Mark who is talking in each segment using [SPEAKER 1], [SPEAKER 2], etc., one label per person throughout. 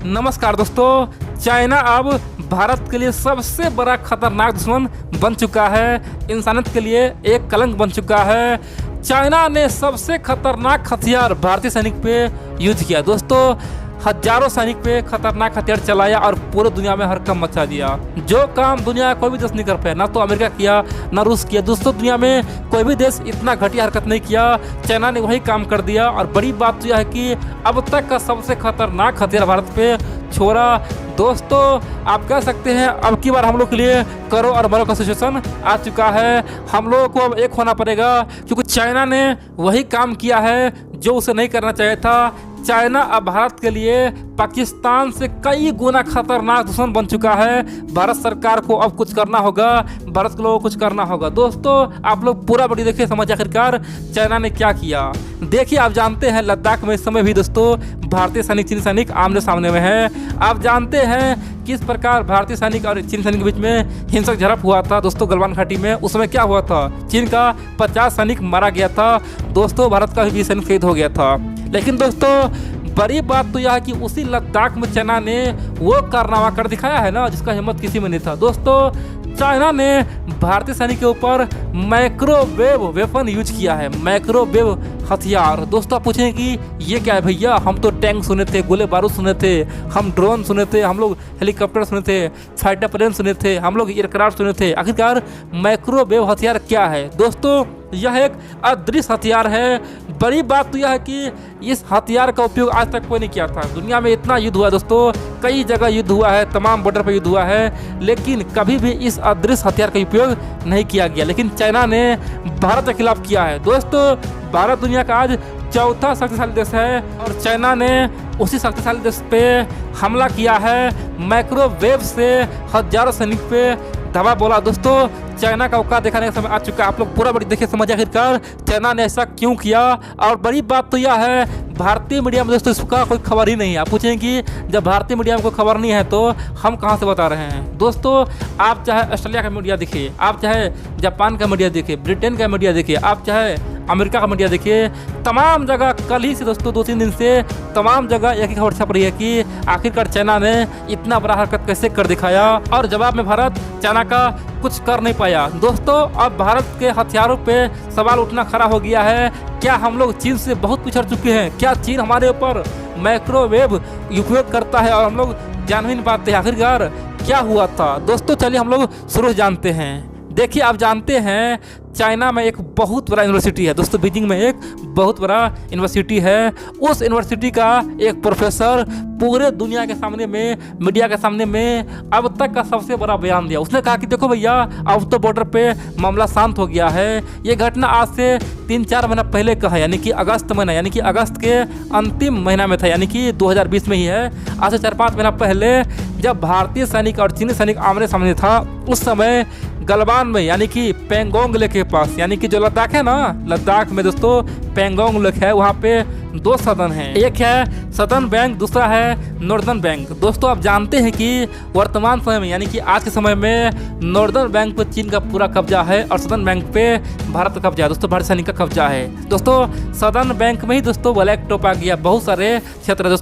[SPEAKER 1] नमस्कार दोस्तों, चाइना अब भारत के लिए सबसे बड़ा खतरनाक दुश्मन बन चुका है। इंसानियत के लिए एक कलंक बन चुका है। चाइना ने सबसे खतरनाक हथियार भारतीय सैनिक पे यूज किया। दोस्तों, हजारों सैनिक पे खतरनाक हथियार चलाया और पूरे दुनिया में हड़कंप मचा दिया। जो काम दुनिया का कोई भी देश नहीं कर पाया, ना तो अमेरिका किया ना रूस किया। दोस्तों, दुनिया में कोई भी देश इतना घटिया हरकत नहीं किया, चाइना ने वही काम कर दिया। और बड़ी बात तो यह है कि अब तक का सबसे खतरनाक हथियार भारत पे छोड़ा। दोस्तों, आप कह सकते हैं अब की बार हम लोग के लिए करो और मरो का सिचुएशन आ चुका है। हम लोगों को अब एक होना पड़ेगा, क्योंकि चाइना ने वही काम किया है जो उसे नहीं करना चाहिए था। चाइना अब भारत के लिए पाकिस्तान से कई गुना खतरनाक दुश्मन बन चुका है। भारत सरकार को अब कुछ करना होगा, भारत के लोगों को कुछ करना होगा। दोस्तों, आप लोग पूरा वीडियो देखिए, समझ आखिरकार चाइना ने क्या किया। देखिए, आप जानते हैं लद्दाख में इस समय भी दोस्तों भारतीय सैनिक चीनी सैनिक आमने सामने में है। आप जानते हैं किस प्रकार भारतीय सैनिक और चीनी सैनिक के बीच में हिंसक झड़प हुआ था। दोस्तों, गलवान घाटी में उस समय क्या हुआ था, चीन का 50 सैनिक मारा गया था। दोस्तों, भारत का भी 20 सैनिक शहीद हो गया था। लेकिन दोस्तों, बड़ी बात तो यह है कि उसी लद्दाख में चाइना ने वो कारनामा कर दिखाया है ना, जिसका हिम्मत किसी में नहीं था। दोस्तों, चाइना ने भारतीय सैनिक के ऊपर माइक्रोवेव वेपन यूज किया है, माइक्रोवेव हथियार। दोस्तों, आप पूछें कि ये क्या है भैया, हम तो टैंक सुने थे, गोले बारूद सुने थे, हम ड्रोन सुने थे, हम लोग हेलीकॉप्टर सुने थे, फाइटर प्लेन सुने थे, हम लोग एयरक्राफ्ट सुने थे। आखिरकार माइक्रोवेव हथियार क्या है? दोस्तों, यह एक अदृश्य हथियार है। बड़ी बात तो यह है कि इस हथियार का उपयोग आज तक कोई नहीं किया था। दुनिया में इतना युद्ध हुआ दोस्तों, कई जगह युद्ध हुआ है, तमाम बॉर्डर पर युद्ध हुआ है, लेकिन कभी भी इस अदृश्य हथियार का उपयोग नहीं किया गया। लेकिन चाइना ने भारत के खिलाफ किया है। दोस्तों, भारत दुनिया का आज चौथा शक्तिशाली देश है और चाइना ने उसी शक्तिशाली देश पे हमला किया है। माइक्रोवेव से हजारों सैनिक पे धावा बोला। दोस्तों, चाइना का औकात दिखाने का समय आ चुका है। आप लोग पूरा बड़ी देखिए, समझ आखिरकार चाइना ने ऐसा क्यों किया। और बड़ी बात तो यह है, भारतीय मीडिया में दोस्तों इसका कोई खबर ही नहीं है। आप पूछें कि जब भारतीय मीडिया में कोई खबर नहीं है तो हम कहां से बता रहे हैं। दोस्तों, आप चाहे ऑस्ट्रेलिया का मीडिया देखिए, आप चाहे जापान का मीडिया देखिए, ब्रिटेन का मीडिया देखिए, आप चाहे अमेरिका का मीडिया देखिए, तमाम जगह कल ही से दोस्तों 2-3 दिन से तमाम जगह एक ही खबर छप रही है कि आखिरकार चाइना ने इतना बड़ा हरकत कैसे कर दिखाया और जवाब में भारत चाइना का कुछ कर नहीं पाया। दोस्तों, अब भारत के हथियारों पे सवाल उठना खड़ा हो गया है। क्या हम लोग चीन से बहुत पिछड़ चुके हैं? क्या चीन हमारे ऊपर माइक्रोवेव उपयोग करता है और हम लोग जान भी नहीं पाते? आखिरकार क्या हुआ था? दोस्तों, चलिए हम लोग शुरू जानते हैं। देखिए, आप जानते हैं चाइना में एक बहुत बड़ा यूनिवर्सिटी है। दोस्तों, बीजिंग में एक बहुत बड़ा यूनिवर्सिटी है। उस यूनिवर्सिटी का एक प्रोफेसर पूरे दुनिया के सामने में, मीडिया के सामने में अब तक का सबसे बड़ा बयान दिया। उसने कहा कि देखो भैया, अब तो बॉर्डर पे मामला शांत हो गया है। ये घटना आज से 3-4 महीना पहले का है, यानी कि अगस्त महीना, यानी कि अगस्त के अंतिम महीना में था, यानी कि 2020 में ही है। आज से 4-5 महीना पहले जब भारतीय सैनिक और चीनी सैनिक आमने सामने था, उस समय गलवान में, यानी कि पेंगोंग लेक के पास, यानी कि जो लद्दाख है ना, लद्दाख में दोस्तों पेंगोंग लेक है, वहाँ पे 2 सदन हैं। एक है सदर्न बैंक, दूसरा है नॉर्दर्न बैंक। दोस्तों, आप जानते हैं कि वर्तमान समय में, यानी कि आज के समय में नॉर्दर्न बैंक पर चीन का पूरा कब्जा है और सदर्न बैंक पे भारत का कब्जा है। दोस्तों, भारत सैनिक का कब्जा है। दोस्तों, सदर्न बैंक में ही दोस्तों ब्लैक टॉप आ गया, बहुत सारे क्षेत्र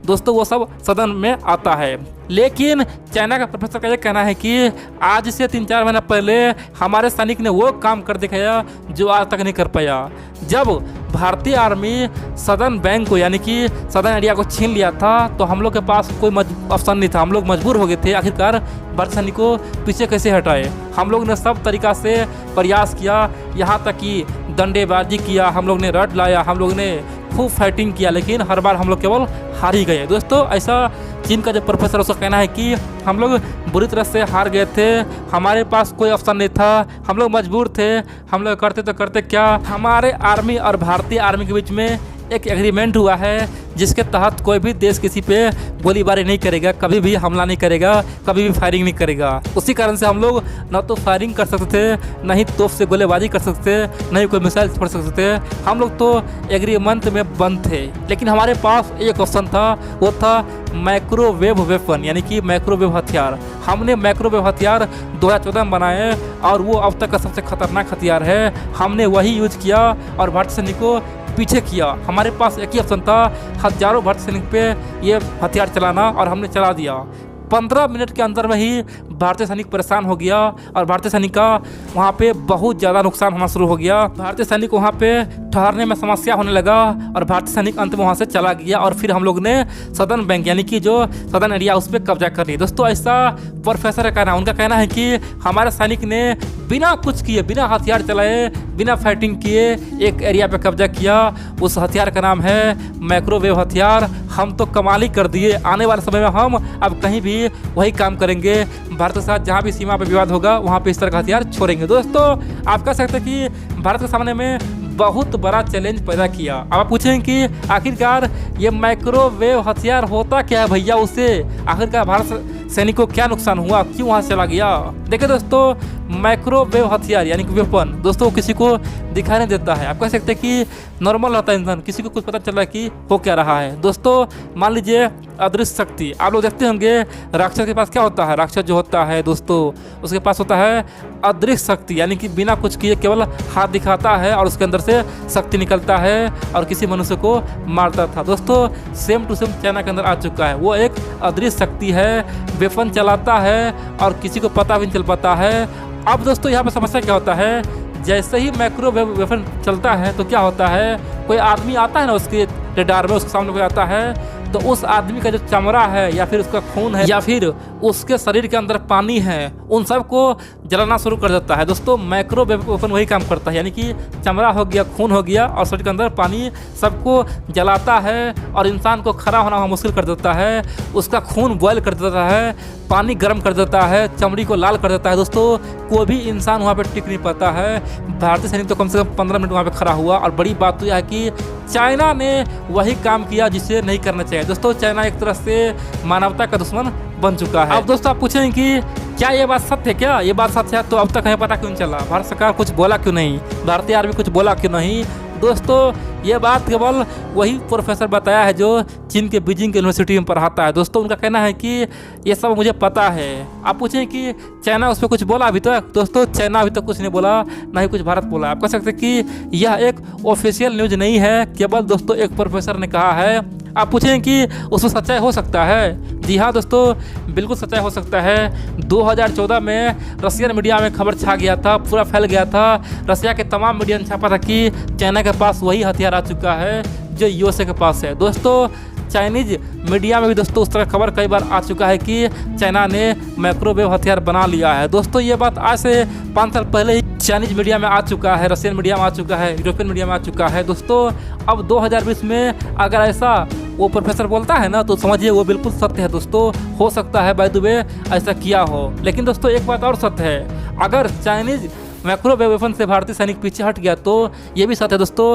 [SPEAKER 1] दोस्तों वो सब सदन में आता है। लेकिन चाइना का प्रोफेसर का ये कहना है कि आज से 3-4 महीना पहले हमारे सैनिक ने वो काम कर दिखाया जो आज तक नहीं कर पाया। जब भारतीय आर्मी सदर्न बैंक को, यानी कि सदर्न एरिया को छीन लिया था, तो हम लोग के पास कोई ऑप्शन नहीं था। हम लोग मजबूर हो गए थे। आखिरकार भारत सैनिक को पीछे कैसे हटाए? हम लोग ने सब तरीका से प्रयास किया, यहाँ तक कि डंडेबाजी किया, हम लोग ने रड लाया, हम लोग ने खूब फाइटिंग किया, लेकिन हर बार हम लोग केवल हार ही गए। दोस्तों, ऐसा चीन का जो प्रोफेसर उसका कहना है कि हम लोग बुरी तरह से हार गए थे, हमारे पास कोई ऑप्शन नहीं था, हम लोग मजबूर थे, हम लोग करते तो करते क्या। हमारे आर्मी और भारतीय आर्मी के बीच में एक एग्रीमेंट हुआ है जिसके तहत कोई भी देश किसी पे गोलीबारी नहीं करेगा, कभी भी हमला नहीं करेगा, कभी भी फायरिंग नहीं करेगा। उसी कारण से हम लोग न तो फायरिंग कर सकते थे, न ही तोप से गोलीबारी कर सकते थे, न ही कोई मिसाइल छोड़ सकते थे। हम लोग तो एग्रीमेंट में बंद थे। लेकिन हमारे पास एक ऑप्शन था, वो था माइक्रोवेव वेपन, यानी कि माइक्रोवेव हथियार। हमने माइक्रोवेव हथियार 2014 में बनाए और वो अब तक का सबसे खतरनाक हथियार है। हमने वही यूज किया और भारतीय सैनिक को पीछे किया। हमारे पास एक ही ऑप्शन था, हजारों भारतीय सैनिक पे ये हथियार चलाना, और हमने चला दिया। 15 मिनट के अंदर में ही भारतीय सैनिक परेशान हो गया और भारतीय सैनिक का वहाँ पे बहुत ज़्यादा नुकसान होना शुरू हो गया। भारतीय सैनिक वहाँ पे ठहरने में समस्या होने लगा और भारतीय सैनिक अंत में वहाँ से चला गया। और फिर हम लोग ने सदर्न बैंक यानी कि जो सदर्न एरिया उस पर कब्जा कर लिया। दोस्तों ऐसा प्रोफेसर का कहना, उनका कहना है कि हमारे सैनिक ने बिना कुछ किए, बिना हथियार चलाए, बिना फाइटिंग किए एक एरिया पे कब्जा किया। उस हथियार का नाम है माइक्रोवेव हथियार। हम तो कमाल ही कर दिए। आने वाले समय में हम अब कहीं भी वही काम करेंगे। भारत के साथ जहाँ भी सीमा पर विवाद होगा वहाँ पे इस तरह का हथियार छोड़ेंगे। दोस्तों आप कह सकते हैं कि भारत के सामने में बहुत बड़ा चैलेंज पैदा किया। अब आप पूछेंगे कि आखिरकार ये माइक्रोवेव हथियार होता क्या है भैया, उससे आखिरकार भारत सैनिक को क्या नुकसान हुआ, क्यों वहाँ चला गया। देखिए दोस्तों, माइक्रोवेव हथियार यानी कि वेपन दोस्तों किसी को दिखाई नहीं देता है। आप कह सकते हैं कि नॉर्मल होता है इंसान, किसी को कुछ पता चल रहा है कि हो क्या रहा है। दोस्तों मान लीजिए अदृश्य शक्ति, आप लोग देखते होंगे राक्षस के पास क्या होता है। राक्षस जो होता है दोस्तों उसके पास होता है अदृश्य शक्ति, यानी कि बिना कुछ किए केवल हाथ दिखाता है और उसके अंदर से शक्ति निकलता है और किसी मनुष्य को मारता था। दोस्तों सेम टू सेम चाइना के अंदर आ चुका है। वो एक अदृश्य शक्ति है, वेपन चलाता है और किसी को पता भी नहीं चल पाता है। अब दोस्तों यहाँ पर समस्या क्या होता है, जैसे ही माइक्रोवेव वेपन चलता है तो क्या होता है, कोई आदमी आता है ना उसके रडार में, उसके सामने कोई आता है तो उस आदमी का जो चमड़ा है या फिर उसका खून है या फिर उसके शरीर के अंदर पानी है, उन सब को जलाना शुरू कर देता है। दोस्तों माइक्रोवेव वेपन वही काम करता है, यानी कि चमड़ा हो गया, खून हो गया और शरीर के अंदर पानी सबको जलाता है और इंसान को खड़ा होना मुश्किल कर देता है। उसका खून बॉयल कर देता है, पानी गर्म कर देता है, चमड़ी को लाल कर देता है। दोस्तों कोई भी इंसान वहाँ पर टिक नहीं पाता है। भारतीय सैनिक तो कम से कम 15 मिनट वहाँ पर खड़ा हुआ। और बड़ी बात तो यह है कि चाइना ने वही काम किया जिसे नहीं करना चाहिए। दोस्तों चाइना एक तरह से मानवता का दुश्मन बन चुका है। अब दोस्तों आप पूछेंगे कि क्या ये बात सत्य है, क्या ये बात सत्य है, तो अब तक हमें पता क्यों नहीं चला, भारत सरकार कुछ बोला क्यों नहीं, भारतीय आर्मी कुछ बोला क्यों नहीं। दोस्तों ये बात केवल वही प्रोफेसर बताया है जो चीन के बीजिंग यूनिवर्सिटी में पढ़ाता है। दोस्तों उनका कहना है कि ये सब मुझे पता है। आप पूछें कि चाइना उस पर कुछ बोला अभी तक, दोस्तों चाइना अभी तक कुछ नहीं बोला, ना ही कुछ भारत बोला। आप कह सकते हैं कि यह एक ऑफिशियल न्यूज नहीं है, केवल दोस्तों एक प्रोफेसर ने कहा है। आप पूछें कि उसमें सच्चाई हो सकता है। जी हाँ दोस्तों बिल्कुल सच्चाई हो सकता है। 2014 में रशियन मीडिया में खबर छा गया था, पूरा फैल गया था। रशिया के तमाम मीडिया ने छापा था कि चाइना के पास वही हथियार आ चुका है जो यूएसए के पास है। दोस्तों चाइनीज मीडिया में भी दोस्तों उस तरह खबर कई बार आ चुका है कि चाइना ने माइक्रोवेव हथियार बना लिया है। दोस्तों ये बात आज से 5 साल पहले ही चाइनीज मीडिया में आ चुका है, रशियन मीडिया में आ चुका है, यूरोपियन मीडिया में आ चुका है। दोस्तों अब 2020 में अगर ऐसा वो प्रोफेसर बोलता है ना तो समझिए वो बिल्कुल सत्य है। दोस्तों हो सकता है बाय द वे ऐसा किया हो। लेकिन दोस्तों एक बात और सत्य है, अगर चाइनीज माइक्रोवेव वेपन से भारतीय सैनिक पीछे हट गया तो ये भी सत्य है दोस्तों,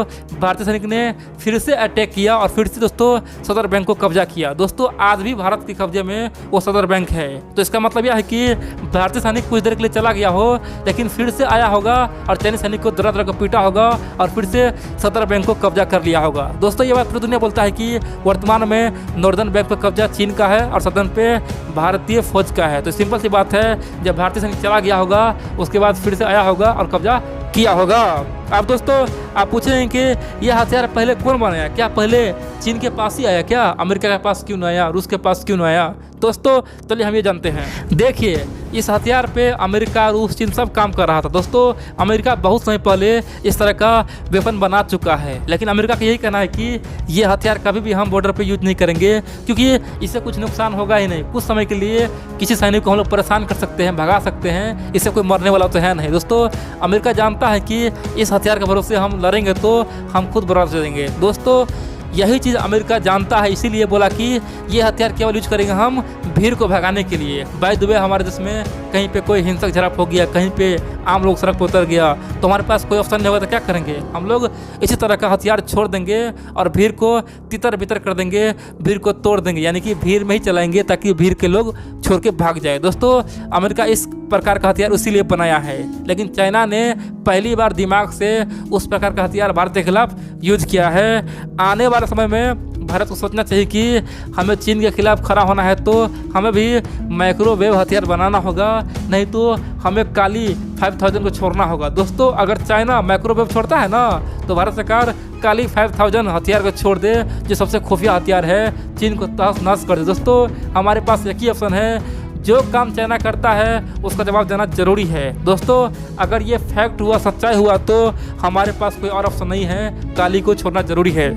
[SPEAKER 1] भारतीय सैनिक ने फिर से अटैक किया और फिर से दोस्तों सदर बैंक को कब्जा किया। दोस्तों आज भी भारत के कब्जे में वो सदर बैंक है। तो इसका मतलब यह है कि भारतीय सैनिक कुछ देर के लिए चला गया हो लेकिन फिर से आया होगा और चाइनीज सैनिक को दरा दरा को पीटा होगा और फिर से सदर बैंक को कब्जा कर लिया होगा। दोस्तों ये बात पूरी दुनिया बोलता है कि वर्तमान में नॉर्दर्न बैंक पर कब्जा चीन का है और सदर्न पे भारतीय फौज का है। तो सिंपल सी बात है, जब भारतीय सैनिक चला गया होगा उसके बाद फिर से आया होगा और कब्जा किया होगा। अब दोस्तों आप पूछेंगे कि यह हथियार पहले कौन बनाया, क्या पहले चीन के पास ही आया, क्या अमेरिका के पास क्यों नहीं आया, रूस के पास क्यों नहीं आया। दोस्तों चलिए हम ये जानते हैं। देखिए इस हथियार पे अमेरिका, रूस, चीन सब काम कर रहा था। दोस्तों अमेरिका बहुत समय पहले इस तरह का वेपन बना चुका है, लेकिन अमेरिका का यही कहना है कि ये हथियार कभी भी हम बॉर्डर पे यूज नहीं करेंगे क्योंकि इससे कुछ नुकसान होगा ही नहीं। कुछ समय के लिए किसी सैनिक को हम लोग परेशान कर सकते हैं, भगा सकते हैं, इससे कोई मरने वाला तो है नहीं। दोस्तों अमेरिका जानता है कि इस हथियार के भरोसे हम लड़ेंगे तो हम खुद बर्बाद हो जाएंगे। दोस्तों यही चीज़ अमेरिका जानता है, इसीलिए बोला कि ये हथियार केवल यूज करेंगे हम भीड़ को भगाने के लिए। बाय द वे हमारे देश में कहीं पे कोई हिंसक झड़प हो गया, कहीं पे आम लोग सड़क पर उतर गया तो हमारे पास कोई ऑप्शन नहीं होगा तो क्या करेंगे, हम लोग इसी तरह का हथियार छोड़ देंगे और भीड़ को तितर बितर कर देंगे, भीड़ को तोड़ देंगे, यानी कि भीड़ में ही चलाएंगे ताकि भीड़ के लोग छोड़ के भाग जाए। दोस्तों अमेरिका इस प्रकार का हथियार इसीलिए बनाया है, लेकिन चाइना ने पहली बार दिमाग से उस प्रकार का हथियार भारत के खिलाफ यूज किया है। आने वाले समय में भारत को सोचना चाहिए कि हमें चीन के खिलाफ खड़ा होना है तो हमें भी माइक्रोवेव हथियार बनाना होगा, नहीं तो हमें काली 5000 को छोड़ना होगा। दोस्तों अगर चाइना माइक्रोवेव छोड़ता है ना तो भारत सरकार काली 5000 हथियार को छोड़ दे, जो सबसे खुफिया हथियार है, चीन को तहस नहस कर दे। दोस्तों हमारे पास एक ही ऑप्शन है, जो काम चाइना करता है उसका जवाब देना जरूरी है। दोस्तों अगर ये फैक्ट हुआ, सच्चाई हुआ, तो हमारे पास कोई और ऑप्शन नहीं है, काली को छोड़ना जरूरी है।